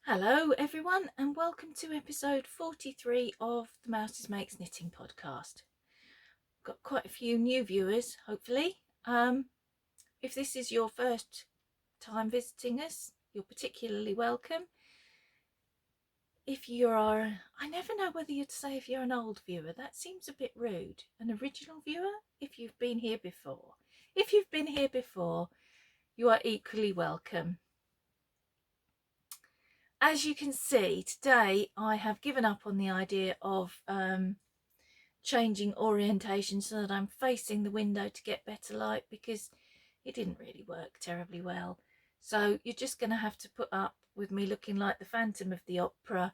Hello everyone and welcome to episode 43 of the Mouses Makes Knitting podcast. Got quite a few new viewers, hopefully. If this is your first time visiting us, you're particularly welcome. If you are, I never know whether you'd say if you're an old viewer, that seems a bit rude. An original viewer, if you've been here before. If you've been here before, you are equally welcome. As you can see, today I have given up on the idea of changing orientation so that I'm facing the window to get better light, because it didn't really work terribly well. So you're just going to have to put up with me looking like the Phantom of the Opera.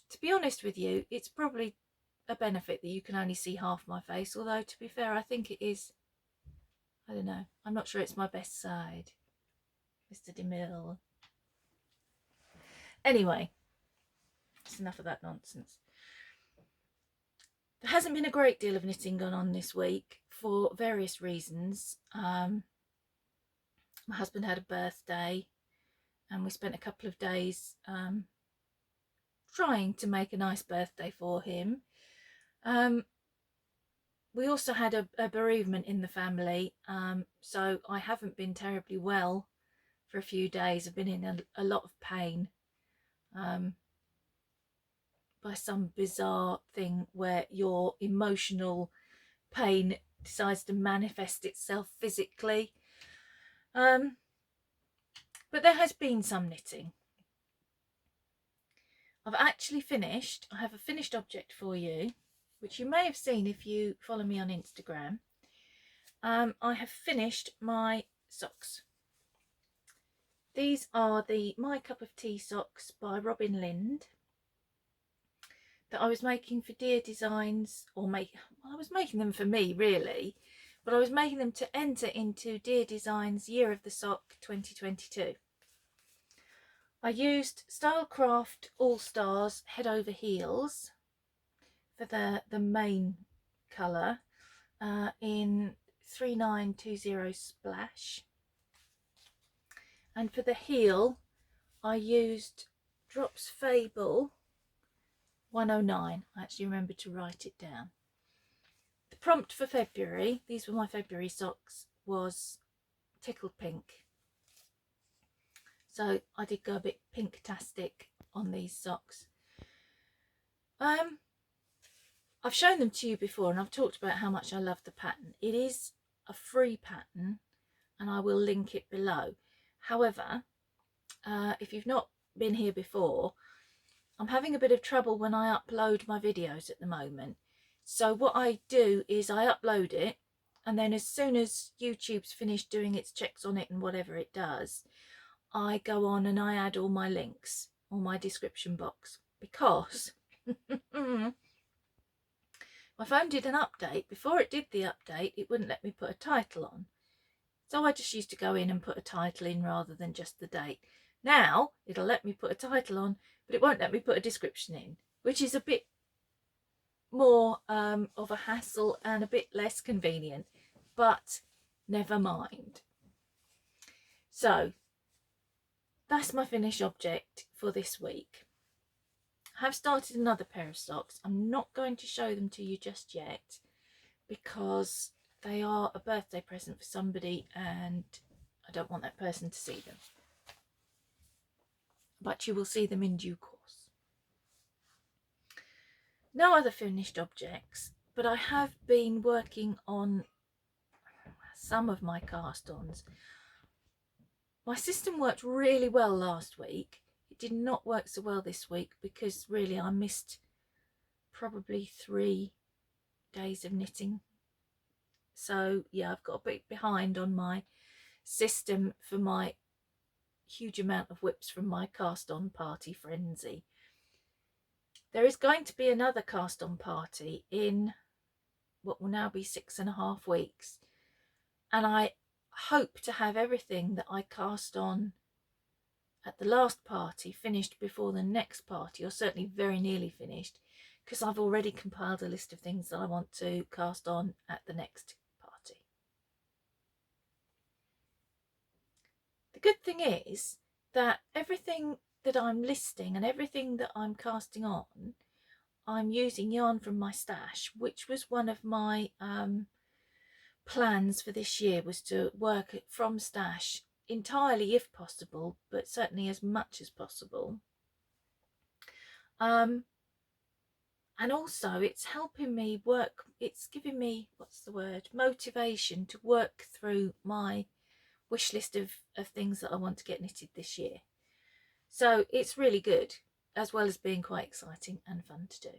To be honest with you, it's probably a benefit that you can only see half my face, although to be fair, I think it is, I don't know, I'm not sure it's my best side, Mr. DeMille. Anyway, it's enough of that nonsense. There hasn't been a great deal of knitting going on this week for various reasons. My husband had a birthday and we spent a couple of days trying to make a nice birthday for him. We also had a bereavement in the family, so I haven't been terribly well for a few days. I've been in a lot of pain by some bizarre thing where your emotional pain decides to manifest itself physically. But there has been some knitting. I've actually finished, I have a finished object for you, which you may have seen if you follow me on Instagram. I have finished my socks. These are the My Cup of Tea socks by Robin Lind that I was making for Dear Designs, I was making them for me really, but I was making them to enter into Dear Designs Year of the Sock 2022. I used Stylecraft All Stars Head Over Heels for the main colour in 3920 Splash, and for the heel I used Drops Fable 109. I actually remembered to write it down. The prompt for February, these were my February socks, was Tickled Pink. So I did go a bit pink-tastic on these socks. I've shown them to you before and I've talked about how much I love the pattern. It is a free pattern and I will link it below. However, if you've not been here before, I'm having a bit of trouble when I upload my videos at the moment. So what I do is I upload it, and then as soon as YouTube's finished doing its checks on it and whatever it does, I go on and I add all my links, all my description box, because my phone did an update. Before it did the update, it wouldn't let me put a title on. So I just used to go in and put a title in rather than just the date. Now it'll let me put a title on, but it won't let me put a description in, which is a bit more of a hassle and a bit less convenient, but never mind. So that's my finished object for this week. I have started another pair of socks. I'm not going to show them to you just yet because they are a birthday present for somebody and I don't want that person to see them. But you will see them in due course. No other finished objects, but I have been working on some of my cast-ons. My system worked really well last week. It did not work so well this week because really I missed probably 3 days of knitting. So yeah, I've got a bit behind on my system for my huge amount of whips from my cast-on party frenzy. There is going to be another cast-on party in what will now be 6.5 weeks, and I hope to have everything that I cast on at the last party finished before the next party, or certainly very nearly finished, because I've already compiled a list of things that I want to cast on at the next party. The good thing is that everything that I'm listing and everything that I'm casting on, I'm using yarn from my stash, which was one of my plans for this year, was to work from stash entirely if possible, but certainly as much as possible. And also it's helping me work, it's giving me, what's the word, motivation to work through my wish list of things that I want to get knitted this year. So it's really good, as well as being quite exciting and fun to do.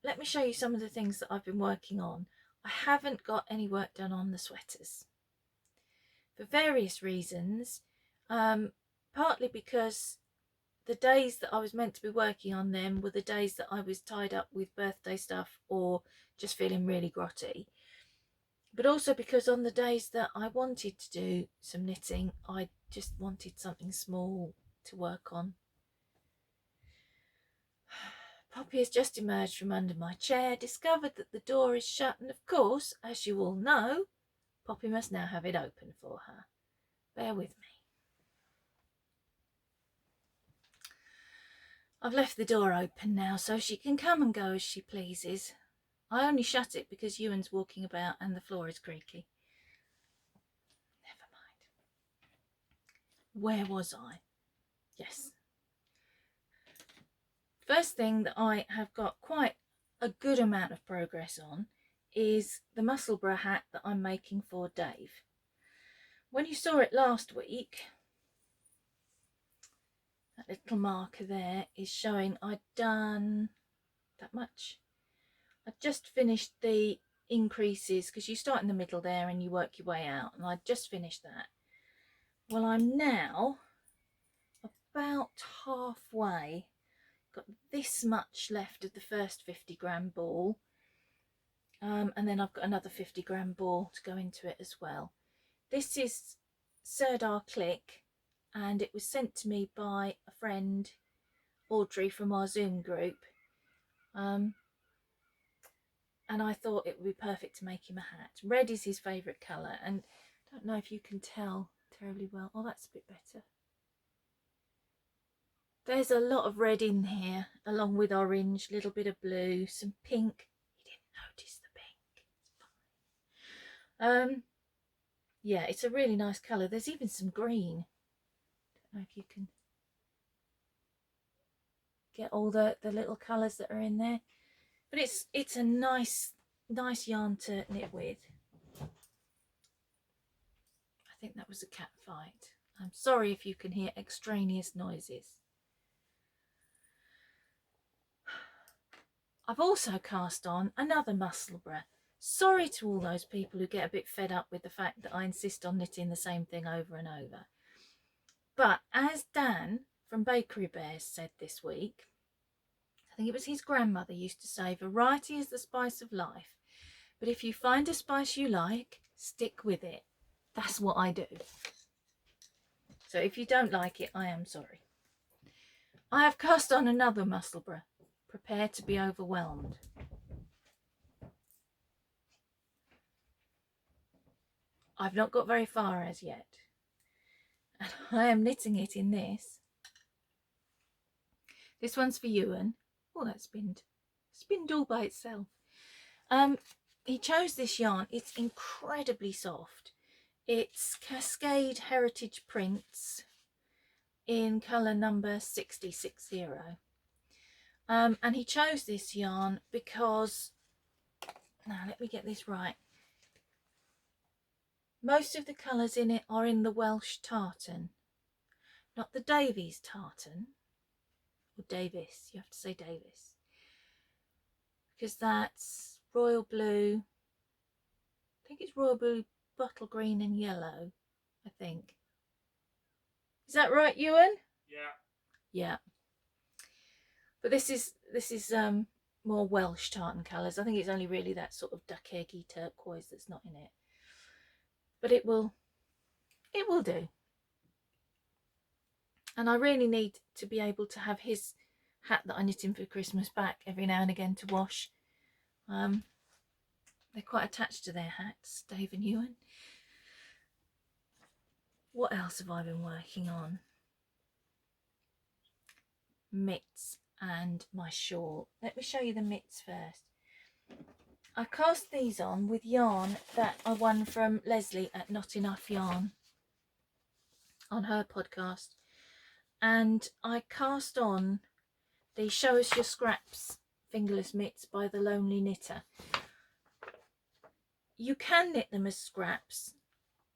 Let me show you some of the things that I've been working on. I haven't got any work done on the sweaters for various reasons, partly because the days that I was meant to be working on them were the days that I was tied up with birthday stuff or just feeling really grotty, but also because on the days that I wanted to do some knitting, I just wanted something small to work on. Poppy has just emerged from under my chair, discovered that the door is shut, and of course, as you all know, Poppy must now have it open for her. Bear with me. I've left the door open now so she can come and go as she pleases. I only shut it because Ewan's walking about and the floor is creaky. Never mind. Where was I? Yes. First thing that I have got quite a good amount of progress on is the Musselburgh hat that I'm making for Dave. When you saw it last week, that little marker there is showing I'd done that much. I'd just finished the increases, because you start in the middle there and you work your way out, and I'd just finished that. Well, I'm now about halfway, got this much left of the first 50-gram ball, and then I've got another 50-gram ball to go into it as well. This is Sirdar Click, and it was sent to me by a friend, Audrey, from our Zoom group, and I thought it would be perfect to make him a hat. Red is his favourite colour, and I don't know if you can tell terribly well. Oh, that's a bit better. There's a lot of red in here, along with orange, a little bit of blue, some pink. He didn't notice the pink. It's fine. Yeah, it's a really nice colour. There's even some green. Don't know if you can get all the little colours that are in there, but it's a nice yarn to knit with. I think that was a cat fight. I'm sorry if you can hear extraneous noises. I've also cast on another Musselburgh. Sorry to all those people who get a bit fed up with the fact that I insist on knitting the same thing over and over. But as Dan from Bakery Bears said this week, I think it was his grandmother used to say, variety is the spice of life. But if you find a spice you like, stick with it. That's what I do. So if you don't like it, I am sorry. I have cast on another Musselburgh. Prepare to be overwhelmed. I've not got very far as yet. And I am knitting it in this. This one's for Ewan. Oh, that's spinned all by itself. He chose this yarn. It's incredibly soft. It's Cascade Heritage Prints in colour number 6060. And he chose this yarn because, now let me get this right, most of the colours in it are in the Welsh tartan, not the Davies tartan, or Davis, you have to say Davis, because that's royal blue, I think it's royal blue, bottle green and yellow, I think. Is that right, Ewan? Yeah. Yeah. But this is more Welsh tartan colours. I think it's only really that sort of duck eggy turquoise that's not in it. But it will do. And I really need to be able to have his hat that I knit him for Christmas back every now and again to wash. They're quite attached to their hats, Dave and Ewan. What else have I been working on? Mitts and my shawl. Let me show you the mitts first. I cast these on with yarn that I won from Leslie at Not Enough Yarn on her podcast, and I cast on the Show Us Your Scraps fingerless mitts by The Lonely Knitter. You can knit them as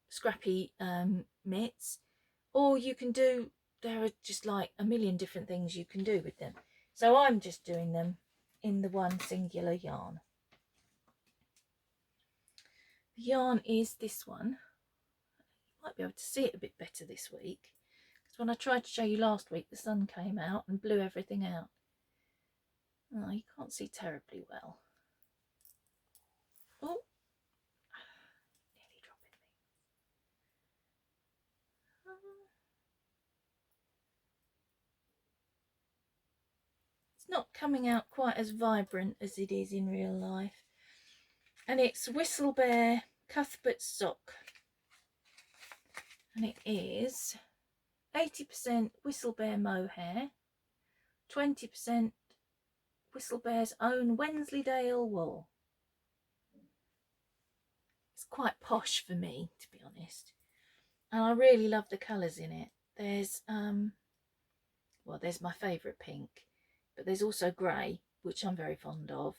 scrappy mitts, or you can do, there are just like a million different things you can do with them. So I'm just doing them in the one singular yarn. The yarn is this one. You might be able to see it a bit better this week, because when I tried to show you last week, the sun came out and blew everything out. Oh, you can't see terribly well. Oh, nearly dropping me. It's not coming out quite as vibrant as it is in real life. And it's Whistlebear Cuthbert Sock. And it is 80% Whistlebear mohair, 20% Whistlebear's own Wensleydale wool. It's quite posh for me, to be honest. And I really love the colours in it. There's, well, there's my favourite pink, but there's also grey, which I'm very fond of,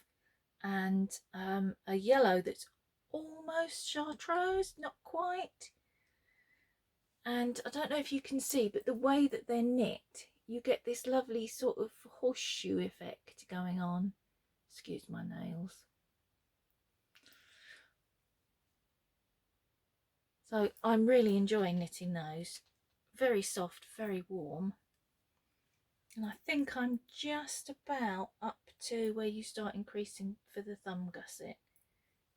and a yellow that's almost chartreuse, not quite. And I don't know if you can see, but the way that they're knit, you get this lovely sort of horseshoe effect going on. Excuse my nails. So I'm really enjoying knitting those. Very soft, very warm. And I think I'm just about up to where you start increasing for the thumb gusset,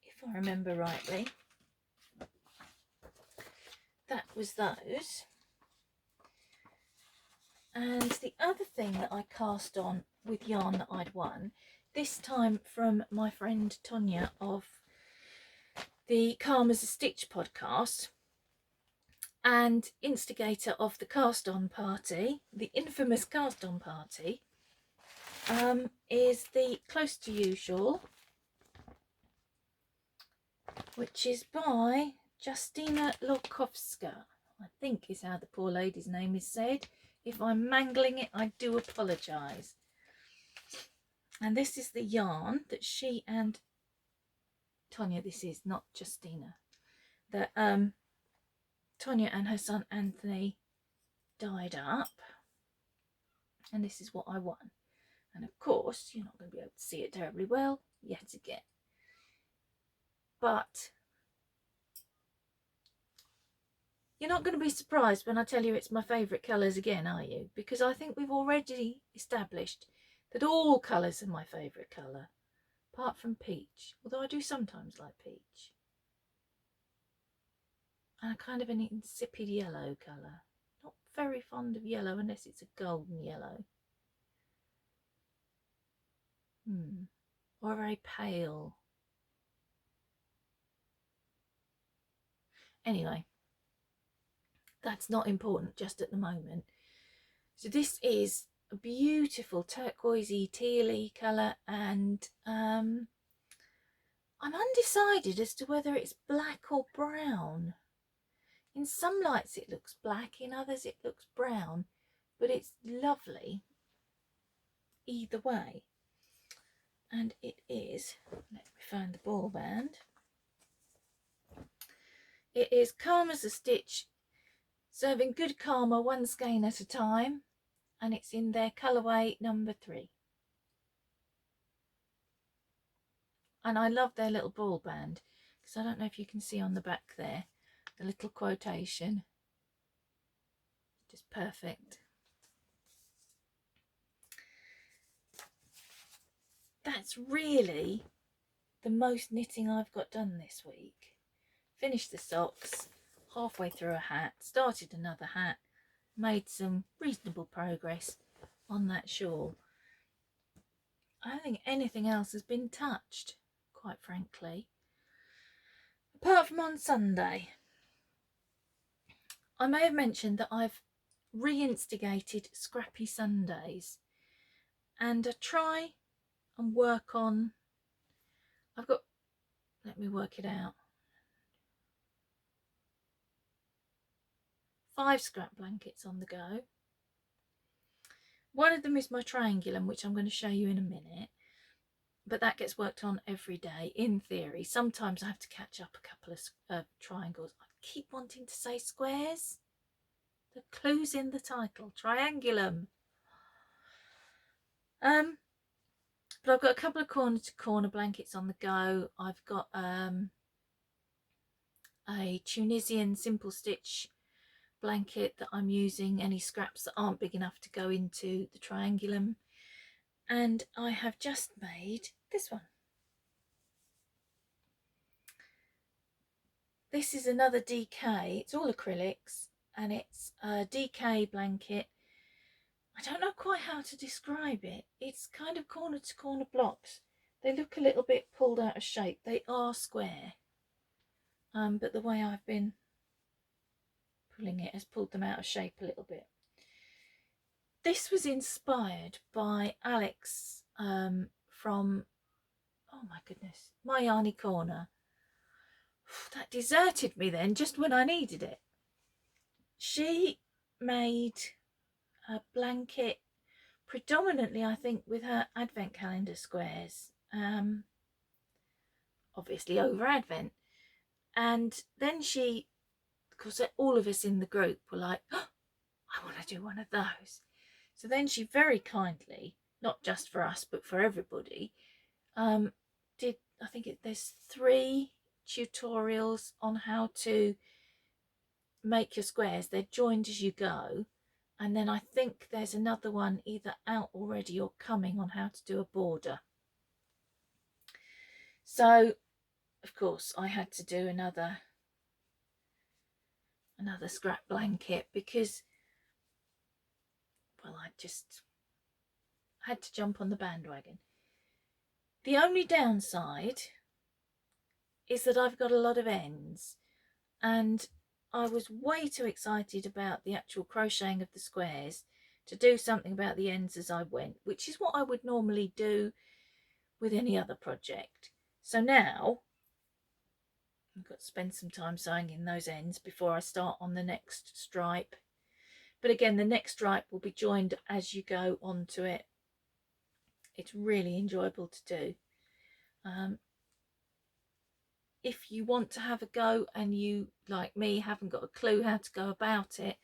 if I remember rightly. That was those. And the other thing that I cast on with yarn that I'd won, this time from my friend Tonya of the Calm as a Stitch podcast, and instigator of the cast on party, the infamous cast on party, is the Close to You shawl, which is by Justina Lokowska, I think is how the poor lady's name is said. If I'm mangling it, I do apologise. And this is the yarn that she and Tonya, this is not Justina, that Tonya and her son Anthony dyed up. And this is what I won. And of course, you're not going to be able to see it terribly well yet again. But you're not going to be surprised when I tell you it's my favourite colours again, are you? Because I think we've already established that all colours are my favourite colour, apart from peach, although I do sometimes like peach. And a kind of an insipid yellow colour. Not very fond of yellow unless it's a golden yellow. Or a very pale. Anyway, that's not important just at the moment. So this is a beautiful turquoisey tealy colour, and I'm undecided as to whether it's black or brown. In some lights it looks black, in others it looks brown, but it's lovely either way. And it is, let me find the ball band. It is Calm as a Stitch, serving good karma one skein at a time, and it's in their colourway number 3. And I love their little ball band, because I don't know if you can see on the back there, the little quotation. Just perfect. That's really the most knitting I've got done this week. Finished the socks, halfway through a hat, started another hat, made some reasonable progress on that shawl. I don't think anything else has been touched, quite frankly, apart from on Sunday. I may have mentioned that I've reinstigated Scrappy Sundays, and I try and work on, I've got, let me work it out, 5 scrap blankets on the go. One of them is my Triangulum, which I'm going to show you in a minute, but that gets worked on every day in theory. Sometimes I have to catch up a couple of triangles. I keep wanting to say squares. The clue's in the title, Triangulum. But I've got a couple of corner to corner blankets on the go. I've got a Tunisian simple stitch blanket that I'm using, any scraps that aren't big enough to go into the Triangulum, and I have just made this one. This is another DK, it's all acrylics, and it's a DK blanket. I don't know quite how to describe it. It's kind of corner to corner blocks. They look a little bit pulled out of shape. They are square, but the way I've been pulling it has pulled them out of shape a little bit. This was inspired by Alex from, oh my goodness, My Yarny Corner. That deserted me then just when I needed it. She made a blanket predominantly, I think, with her advent calendar squares, obviously over Advent. And then she, because all of us in the group were like, oh, I want to do one of those. So then she very kindly, not just for us but for everybody, did, I think there's 3 tutorials on how to make your squares. They're joined as you go, and then I think there's another one either out already or coming on how to do a border. So of course I had to do another scrap blanket because, well, I just had to jump on the bandwagon. The only downside is that I've got a lot of ends, and I was way too excited about the actual crocheting of the squares to do something about the ends as I went, which is what I would normally do with any other project. So now I've got to spend some time sewing in those ends before I start on the next stripe. But again, the next stripe will be joined as you go onto it. It's really enjoyable to do. If you want to have a go and you, like me, haven't got a clue how to go about it,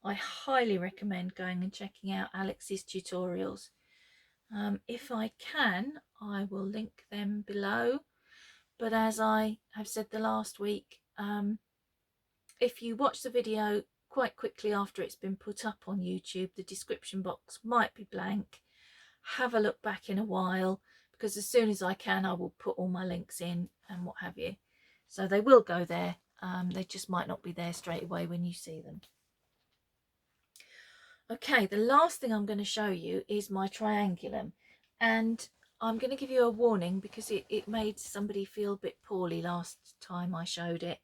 I highly recommend going and checking out Alex's tutorials. If I can, I will link them below. But as I have said the last week, if you watch the video quite quickly after it's been put up on YouTube, the description box might be blank. Have a look back in a while, because as soon as I can, I will put all my links in and what have you. So they will go there. They just might not be there straight away when you see them. Okay, the last thing I'm going to show you is my Triangulum, and I'm going to give you a warning because it made somebody feel a bit poorly last time I showed it.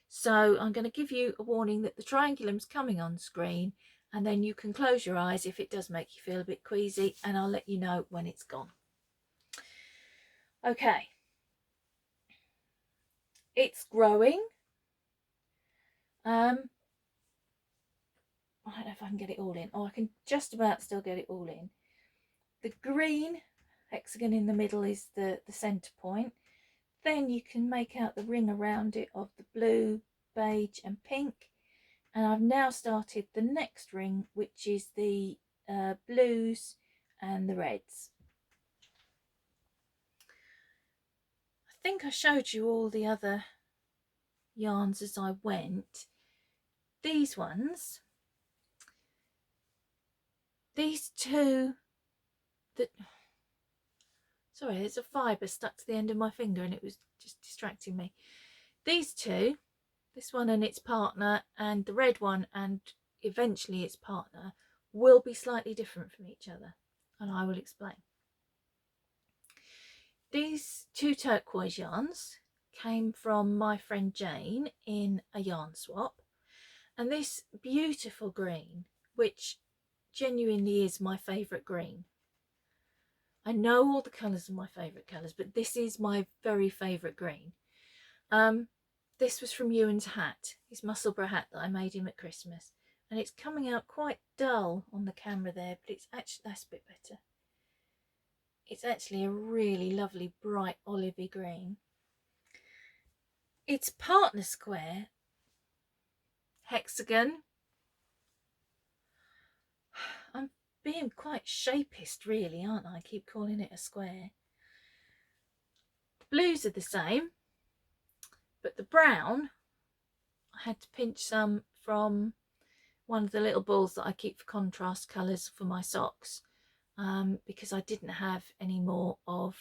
So I'm going to give you a warning that the Triangulum's coming on screen, and then you can close your eyes if it does make you feel a bit queasy, and I'll let you know when it's gone. Okay, it's growing. I don't know if I can get it all in. Oh, I can just about still get it all in. The green hexagon in the middle is the centre point. Then you can make out the ring around it of the blue, beige and pink. And I've now started the next ring, which is the blues and the reds. I think I showed you all the other yarns as I went. These ones, these two, sorry, there's a fibre stuck to the end of my finger and it was just distracting me. These two, this one and its partner, and the red one and eventually its partner, will be slightly different from each other, and I will explain. These 2 turquoise yarns came from my friend Jane in a yarn swap, And this beautiful green, which genuinely is my favourite green. I know all the colours are my favourite colours, but this is my very favourite green. This was from Ewan's hat, his Musselburgh hat that I made him at Christmas. And it's coming out quite dull on the camera there, but it's actually, that's a bit better. It's actually a really lovely bright olivey green. It's partner square, hexagon. I'm being quite shapist really, aren't I? I keep calling it a square. The blues are the same, but the brown, I had to pinch some from one of the little balls that I keep for contrast colours for my socks, because I didn't have any more of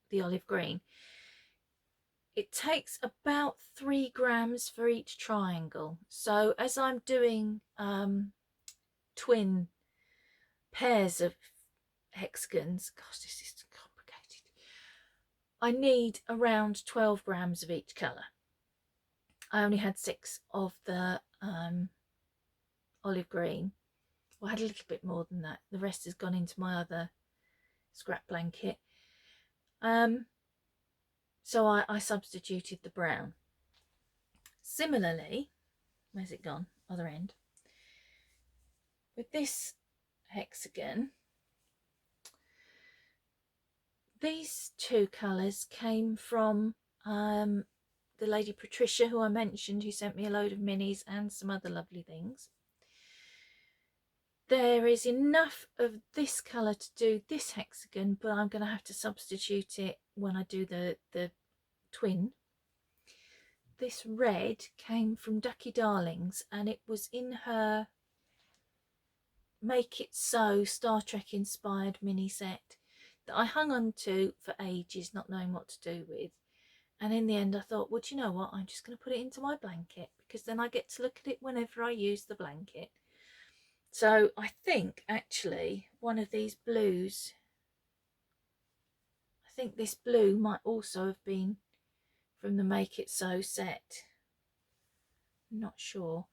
the olive green. It takes about 3 grams for each triangle. So as I'm doing twin pairs of hexagons, gosh, this is complicated, I need around 12 grams of each colour. I only had 6 of the olive green. Well, I had a little bit more than that. The rest has gone into my other scrap blanket. So I substituted the brown. Similarly, where's it gone? Other end. With this hexagon, these 2 colours came from the lady Patricia, who I mentioned, who sent me a load of minis and some other lovely things. There is enough of this colour to do this hexagon, but I'm going to have to substitute it when I do the twin. This red came from Ducky Darlings, and it was in her Make It So Star Trek inspired mini set that I hung on to for ages, not knowing what to do with. And in the end I thought, well, do you know what, I'm just going to put it into my blanket, because then I get to look at it whenever I use the blanket. So I think actually one of these blues, I think this blue might also have been from the Make It So set. I'm not sure.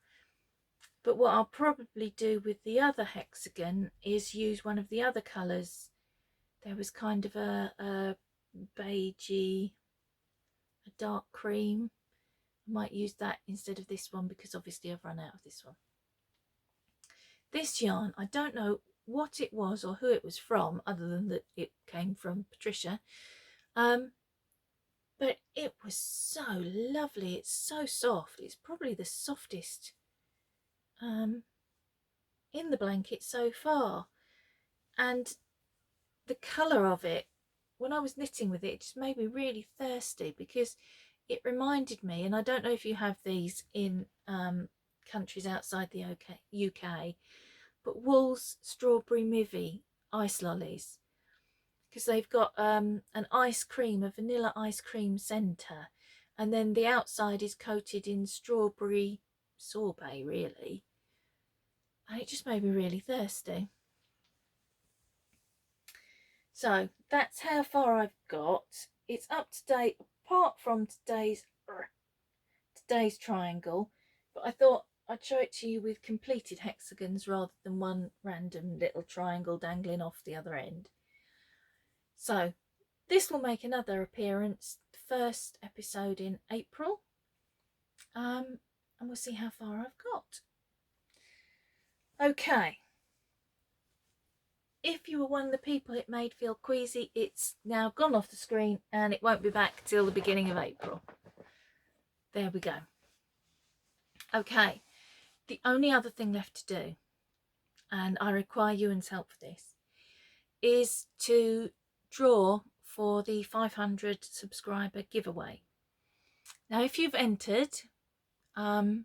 But what I'll probably do with the other hexagon is use one of the other colours. There was kind of a beigey, a dark cream. I might use that instead of this one, because obviously I've run out of this one. This yarn, I don't know what it was or who it was from, other than that it came from Patricia. But it was so lovely. It's so soft. It's probably the softest in the blanket so far. And the colour of it, when I was knitting with it, it just made me really thirsty, because it reminded me, and I don't know if you have these in countries outside the UK, but Wool's Strawberry Mivvy ice lollies, because they've got an ice cream, a vanilla ice cream centre, and then the outside is coated in strawberry sorbet, really, and it just made me really thirsty. So that's how far I've got. It's up to date apart from today's triangle, but I thought I'd show it to you with completed hexagons rather than one random little triangle dangling off the other end. So this will make another appearance, the first episode in April, and we'll see how far I've got. Okay, if you were one of the people it made feel queasy, it's now gone off the screen and it won't be back till the beginning of April. There we go. Okay, the only other thing left to do, and I require Ewan's help for this, is to draw for the 500 subscriber giveaway. Now if you've entered, the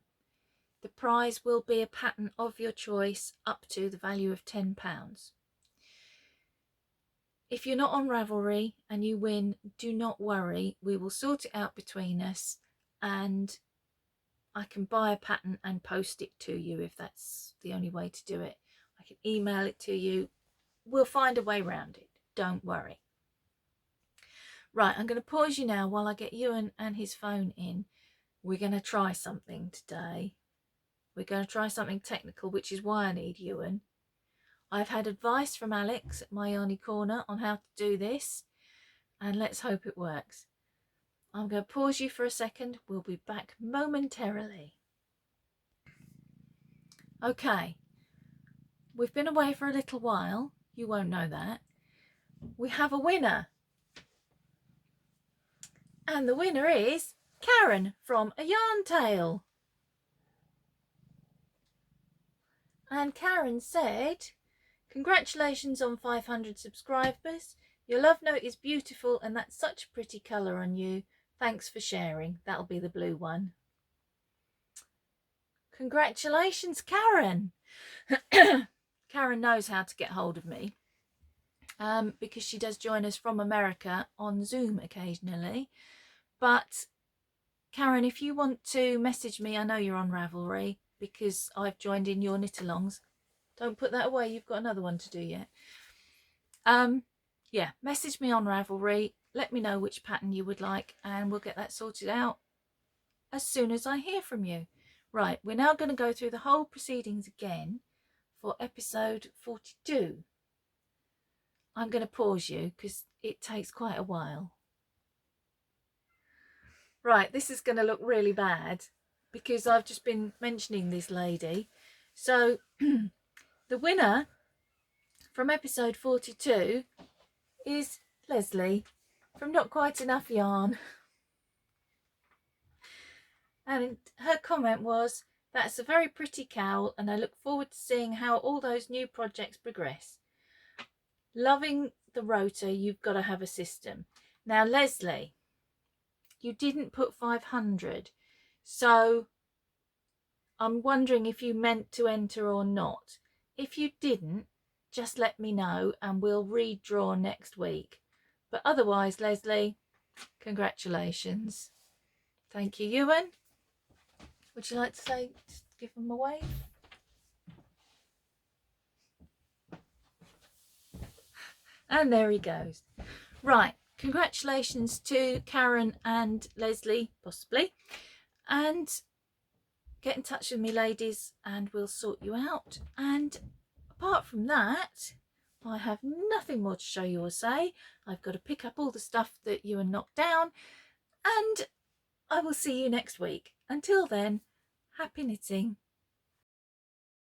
prize will be a pattern of your choice up to the value of £10. If you're not on Ravelry and you win, do not worry, we will sort it out between us, and I can buy a pattern and post it to you if that's the only way to do it. I can email it to you. We'll find a way around it, don't worry. Right, I'm going to pause you now while I get Ewan and his phone in. We're going to try something today. We're going to try something technical, which is why I need Ewan. I've had advice from Alex at my Yarny Corner on how to do this, and let's hope it works. I'm going to pause you for a second. We'll be back momentarily. Okay, we've been away for a little while. You won't know that. We have a winner. And the winner is Karen from A Yarn Tale. And Karen said, congratulations on 500 subscribers. Your love note is beautiful and that's such a pretty colour on you. Thanks for sharing. That'll be the blue one. Congratulations, Karen. Karen knows how to get hold of me because she does join us from America on Zoom occasionally. But Karen, if you want to message me, I know you're on Ravelry because I've joined in your knit-alongs. Don't put that away, you've got another one to do yet. Yeah, message me on Ravelry, let me know which pattern you would like and we'll get that sorted out as soon as I hear from you. Right, we're now going to go through the whole proceedings again for episode 42. I'm going to pause you because it takes quite a while. Right, this is going to look really bad because I've just been mentioning this lady. So the winner from episode 42 is Leslie from Not Quite Enough Yarn. And her comment was, that's a very pretty cowl and I look forward to seeing how all those new projects progress. Loving the rota, you've got to have a system. Now, Leslie, you didn't put 500, so I'm wondering if you meant to enter or not. If you didn't, just let me know and we'll redraw next week. But otherwise, Leslie, congratulations. Thank you, Ewan. Would you like to say, just give them a wave? And there he goes. Right, congratulations to Karen and Leslie, possibly. And get in touch with me, ladies, and we'll sort you out. And apart from that, I have nothing more to show you or say. I've got to pick up all the stuff that Ewan knocked down, and I will see you next week. Until then, happy knitting.